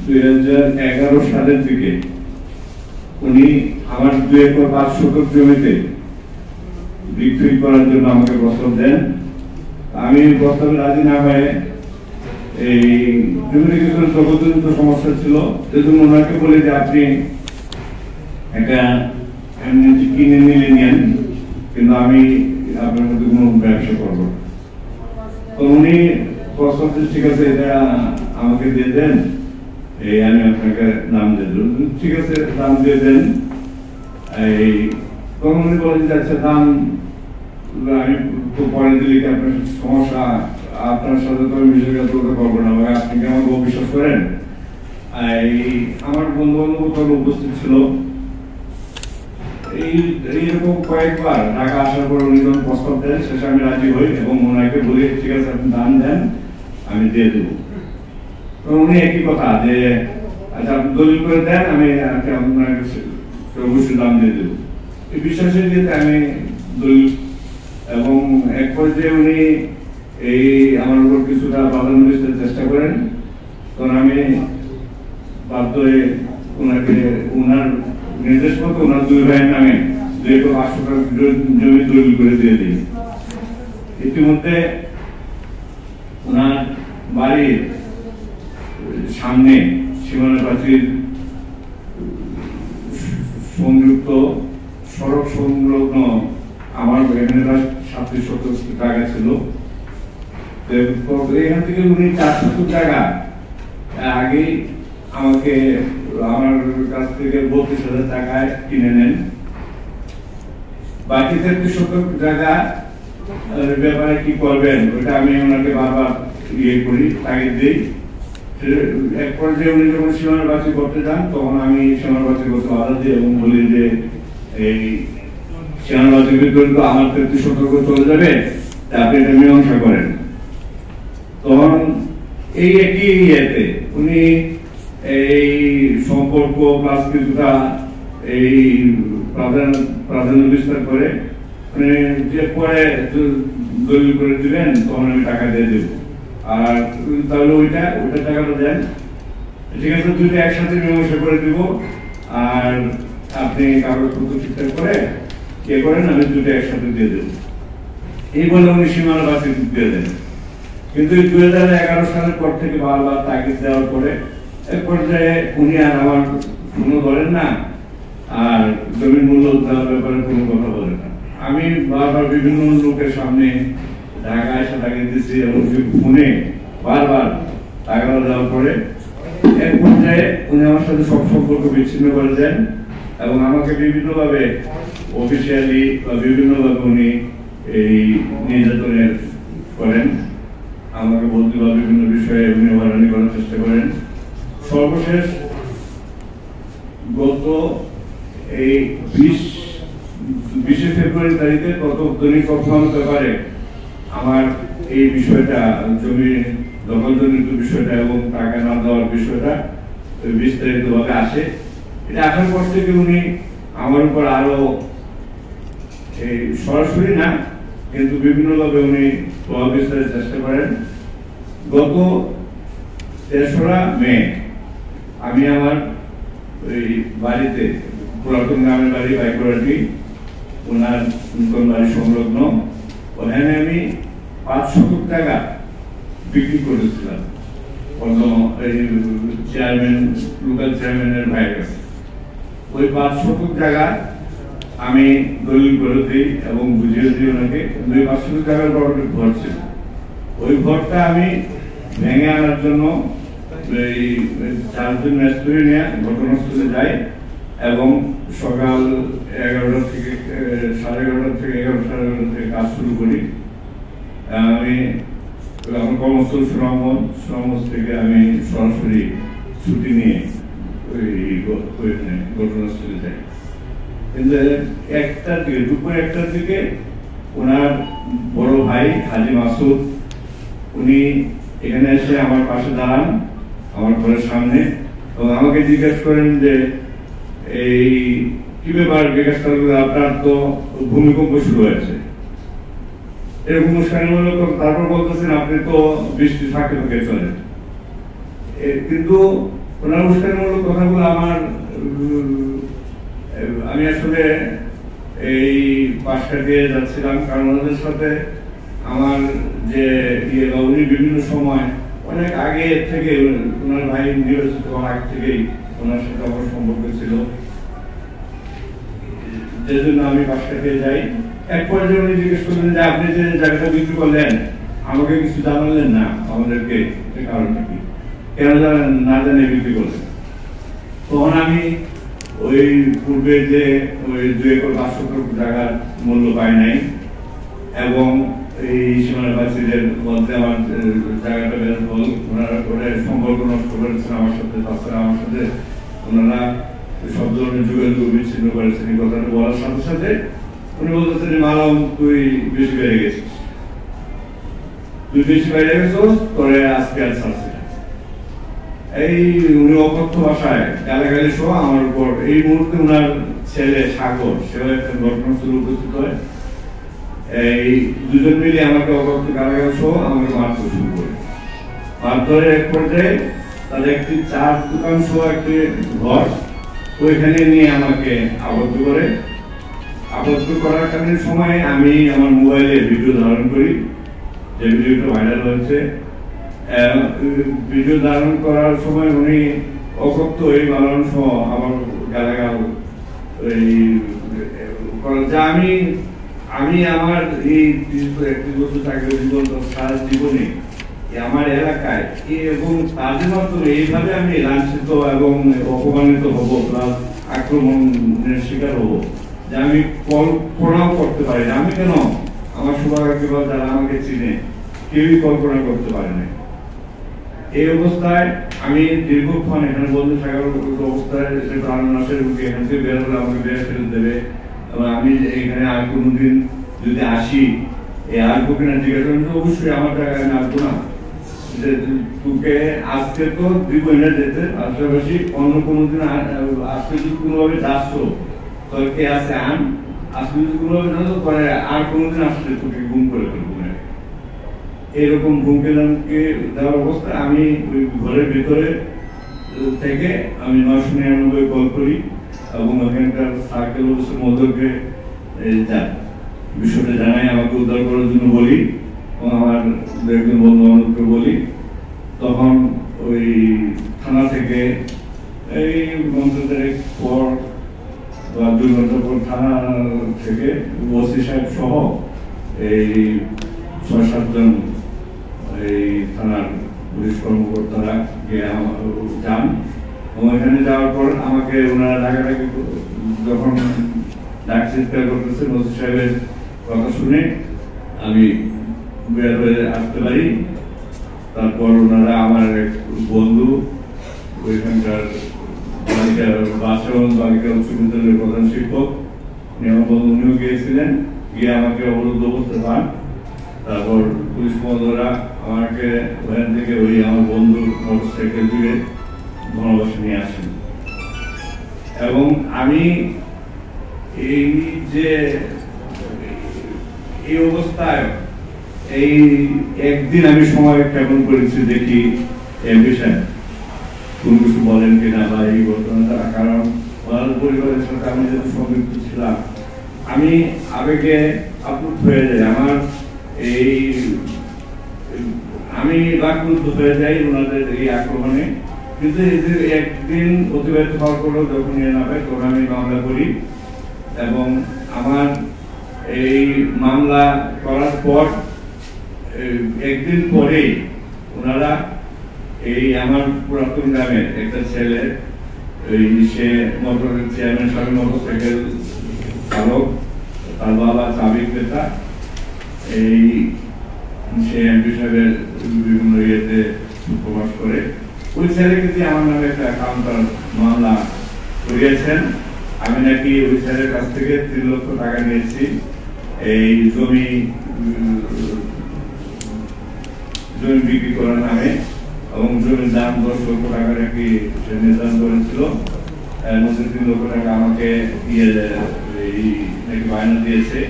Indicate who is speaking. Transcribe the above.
Speaker 1: 2011 সালের দিকে উনি আমার 2 একর 5 শতক জমিতে বিক্রি করার জন্য আমাকে প্রস্তাব দেন। আমি প্রস্তাবে রাজি না হয়ে এই জমিতে কিছু জগৎজনিত সমস্যা ছিল, সেজন্য ওনাকে বলে যে আপনি একটা এমনি কিনে নিলে নেন, কিন্তু আমি আপনার মধ্যে কোনো ব্যবসা করবো। তো উনি প্রস্তাব ঠিক আছে এটা আমাকে দিয়ে দেন, এই আমি আপনাকে নাম দিয়ে দেব। ঠিক আছে, দাম দিয়ে দেন। এই তখন উনি বলেন যে আচ্ছা দাম আমি তো পরে দিলে কি আপনার সমস্যা, আপনার সাথে তো আমি বিষয়টা তুলতে পারবো না, আপনি কি আমাকে অবিশ্বাস করেন? আমার বন্ধু বান্ধব উপস্থিত ছিল। এইরকম কয়েকবার ঢাকা আসার পর উনি যখন প্রস্তাব দেন, শেষে আমি রাজি হই এবং ওনাকে বলি ঠিক আছে আপনি দাম দেন, আমি দিয়ে দেবো। তো উনি একই কথা যে আচ্ছা আপনি দলিল করে দেন, আমি আপনার অবশ্যই দাম দিয়ে দেবো। এই বিশ্বাসের দিতে আমি দলিল, এবং এক পর্যায়ে উনি এই আমার উপর কিছুটা বাধা দিতে চেষ্টা করেন। তখন আমি বাধ্য হয়ে ওনাকে ওনার নির্দেশ মতো ওনার 2 ভাইয়ের নামে 2 একর 5 শতক জমি দলিল করে দিয়ে দিই। ইতিমধ্যে ওনার বাড়ির সামনে সীমানা প্রাচীর সংযুক্ত সড়ক সংলগ্ন আমার এখানে 37 শতক জায়গা ছিল। এখান থেকে উনি 4 শতক জায়গা আগে আমাকে আমার কাছ থেকে 32,000 টাকায় কিনে নেন। বাকি 33 শতক জায়গা ব্যাপারে কি করবেন ওইটা আমি ওনাকে বারবার করি, তাগিদ দিই। এক পর্যায়ে উনি যখন সীমানা বাছাই করতে যান, তখন আমি সীমানা বাছাই করতে বাধা দিই এবং বলি যে এই সীমানা বাছাই করলে আমার 33 শতক চলে যাবে, আপনি এটা মীমাংসা করেন। তখন এই একই ইয়েতে উনি এই সম্পর্ক প্লাস কিছুটা এই প্রাধান্য বিস্তার করে যে পরে দলিল করে দিবেন, তখন আমি টাকা দিয়ে দেব। আর তাহলে ওইটা টাকাটা দেন, ঠিক আছে, দুইটা একসাথে মীমাংসা করে দিব, আর আপনি কাগজপত্র ঠিকঠাক করে ইয়ে করেন, আমি দুটো একসাথে দিয়ে দেব। এই বলে উনি সীমানা বাছাই দিয়ে দেন। কিন্তু 2011 সালের পর থেকে বারবার তাগিদ দেওয়ার পরে এক পর্যায়ে উনি আর আমার কোনো ধরেন না, আর জমির মূল্য দেওয়ার ব্যাপারে কোনো কথা বলেন না। আমি বারবার বিভিন্ন লোকের সামনে ঢাকা এসে তাগিদ দিচ্ছি এবং ফোনে বারবার টাকা দেওয়ার পরে এক পর্যায়ে উনি আমার সাথে সব সম্পর্ক বিচ্ছিন্ন করে দেন এবং আমাকে বিভিন্নভাবে অফিসিয়ালি বা বিভিন্নভাবে উনি এই নির্যাতনের করেন। আমাকে বলতে বা বিভিন্ন বিষয়ে উনি হয়রানি করার চেষ্টা করেন। সর্বশেষ গত এই 20 ফেব্রুয়ারি তারিখে কত দৈনিক কর্মসূচির ব্যাপারে আমার এই বিষয়টা, জমি দখলজনিত বিষয়টা এবং টাকা না দেওয়ার বিষয়টা বিস্তারিতভাবে আসে। এটা আসার পর থেকে উনি আমার উপর আরো এই সরাসরি না কিন্তু বিভিন্নভাবে উনি প্রভাব বিস্তারের চেষ্টা করেন। গত 3রা মে আমি আমার ওই বাড়িতে, পুরাতন গ্রামের বাড়ি বাইকরাটি, ওনার নতুন বাড়ি সংলগ্ন, ওখানে আমি 5 শতক টাকা বিক্রি করেছিলাম চেয়ারম্যান, লোকাল চেয়ারম্যানের ভাইয়ের কাছে। ওই 5 শতক জায়গা আমি দলিল করে দিই এবং বুঝিয়ে দিই ওনাকে। 5 শতক জায়গার বড় ঘর ছিল, ওই ঘরটা আমি ভেঙে আনার জন্য এই 4 জন মিস্ত্রি নিয়ে ঘটনাস্থলে যাই এবং সকাল 11টা থেকে 11:30 থেকে 11:30 থেকে কাজ শুরু করি। আমি আমার কর্মস্থল সুনামগঞ্জ থেকে আমি সরাসরি ছুটি নিয়ে ওই ঘটনাস্থলে যাই। কিন্তু দুপুর 1টার দিকে ওনার বড় ভাই হাজি মাসুদ উনি এখানে এসে আমার পাশে দাঁড়ান, আমার ঘরের সামনে, এবং আমাকে জিজ্ঞেস করেন যে এই কি ব্যাপার, জিজ্ঞেস করেন আপনার তো ভূমিকম্প শুরু হয়েছে, এরকম উস্কানিমূলক। তারপর বলতেছেন আপনি তো বৃষ্টি থাকে চলে, কিন্তু ওনার উস্কানিমূলক কথাগুলো আমি আসলে এই পাশটা দিয়ে যাচ্ছিলাম, কারণ ওনাদের সাথে আমার যে উনি বিভিন্ন সময় অনেক আগে থেকে ওনার ভাই নির্বাচিত হওয়ার আগে থেকেই ওনার সাথে আমার সম্পর্ক ছিল, যে জন্য আমি পাশটা দিয়ে যাই। এক পর্যায়ে উনি জিজ্ঞেস করলেন যে আপনি যে জায়গাটা বিক্রি করলেন আমাকে কিছু জানালেন না, আমাদেরকে কারণটা কি, কেন না জানে বিক্রি করলেন। তখন আমি ওই পূর্বে যে ওই 2 একর 5 শতক জায়গার মূল্য পাই নাই এবং এই সীমানাবাসীদের মধ্যে আমার জায়গাটা বের হল, ওনারা করে সম্পর্ক নষ্ট করেছেন আমার সাথে, তাছাড়া আমার সাথে ওনারা সব ধরনের যোগাযোগ বিচ্ছিন্ন করেছেন। এই কথাটা বলার সাথে সাথে উনি বলতেছেন যে মালাম তুই বেশি বেড়ে গেছিস, তোরে আজকে আর ছাড়ছে। এই উনি অকথ্য ভাষায় গালাগালি সহ আমার উপর, এই মুহূর্তে ওনার ছেলে সাগর সেও একটা ঘটনাস্থলে উপস্থিত হয়, এই দুজন মিলে আমাকে অকথ্য গালাগালি সহ আমাকে মারতে শুরু করে। মারধরে এক পর্যায়ে তাদের একটি চার দোকান সহ একটি ঘর ওইখানে নিয়ে আমাকে আবদ্ধ করে। আবদ্ধ করাকালীন সময় আমি আমার মোবাইলে ভিডিও ধারণ করি, যে ভিডিওটা ভাইরাল হয়েছে। ভিডিও ধারণ করার সময় উনি অকথ্য এই মালান সহ আমার গালাগাল যা আমি আমার এই 31 বছর চাকরি জীবন সারা জীবনে আমার এলাকায় এবং তাদের মাধ্যমে এইভাবে আমি লাঞ্ছিত এবং অপমানিত হব, প্লাস আক্রমণের শিকার হব, যে আমি কল্পনাও করতে পারি না। আমি কেন, আমার শুভাকাঙ্ক্ষী বা যারা আমাকে চিনে কেউই কল্পনা করতে পারে না। এই অবস্থায় আমি দীর্ঘক্ষণ এখানে বন্ধু থাকার অবস্থায় প্রাণ নাশের এখান থেকে বের হলে আমাকে বের ফেলে দেবে এবং আমি এখানে আর কোনোদিন যদি আসি আসবো কিনা জিজ্ঞাসা করেন, অবশ্যই আমার জায়গায় আমি আসবো না, তোকে আজকে তো দিব না যেতে, পাশাপাশি অন্য কোনোদিন আজকে যদি কোনোভাবে যাচ্ছ তোর কে আছে আন, আজকে যদি কোনোভাবে যাচ্ছ পরে আর কোনোদিন আসলে তোকে গুম করে ফেলবো। এরকম হুমকি দেওয়ার অবস্থায় আমি ওই ঘরের ভিতরে থেকে আমি 999 কল করি এবং ওখানকার সার্কেল অফিসের মধ্যে যাই, বিষয়টা জানাই, আমাকে উদ্ধার করার জন্য বলি এবং আমার একজন বন্ধু বান্ধবকে বলি। তখন ওই থানা থেকে এই ঘন্টার পর বা 2 ঘন্টা পর থানা থেকে ওসি সাহেব সহ এই 6-7 জন এই থানার পুলিশ কর্মকর্তারা গিয়ে যান এবং এখানে যাওয়ার পর আমাকে ওনারা ডাকাডাকি যখন ডাক চিৎকার করতেছে, ওসি সাহেবের কথা শুনে আমি বের হয়ে আসতে পারি। তারপর ওনারা আমার এক বন্ধু ওইখানকার বালিকা উচ্চ বিদ্যালয়ের প্রধান শিক্ষক আমার বন্ধু, উনিও গিয়েছিলেন, গিয়ে আমাকে অবরুদ্ধ অবস্থা পান। তারপর পুলিশ মহোদয়রা আমাকে ওখান থেকে ওই আমার বন্ধুর মোটরসাইকেল দিয়ে ঘনবাসে নিয়ে আসেন এবং আমি এই যে এই অবস্থায় এই একদিন আমি সময় কেমন করেছি দেখি এমপি সাহেব কোন কিছু বলেন কিনা বা এই ঘটনাটা, কারণ ওনার পরিবারের সাথে আমি যেহেতু সম্পৃক্ত ছিলাম, আমি আবেগে আপ্লুত হয়ে যাই। আমার আমি বাকরুদ্ধ হয়ে যাই ওনাদের এই আক্রমণে। কিন্তু এদের একদিন অতিবাহিত হওয়ার পরেও যখন না পাই তখন আমি মামলা করি এবং আমার এই মামলা করার পর একদিন পরেই ওনারা এই আমার পুরাতন গ্রামের একটা ছেলে, সে মোটরের চেয়ারম্যান সাহেব মোটরসাইকেল চালক, তার বাবা চাবি ক্রেতা, এই সে এমপি সাহেবের বিভিন্ন ইয়েতে প্রকাশ করে ওই ছেলেকে দিয়ে আমার নামে একটা কাউন্টার মামলা করিয়েছেন। আমি নাকি ওই ছেলের কাছ থেকে 3 লক্ষ টাকা নিয়েছি এই জমি বিক্রি করার নামে এবং জমির দাম 10 লক্ষ টাকা নাকি সে নির্ধারণ করেছিল। এর মধ্যে 3 লক্ষ টাকা আমাকে নাকি বায়না দিয়েছে।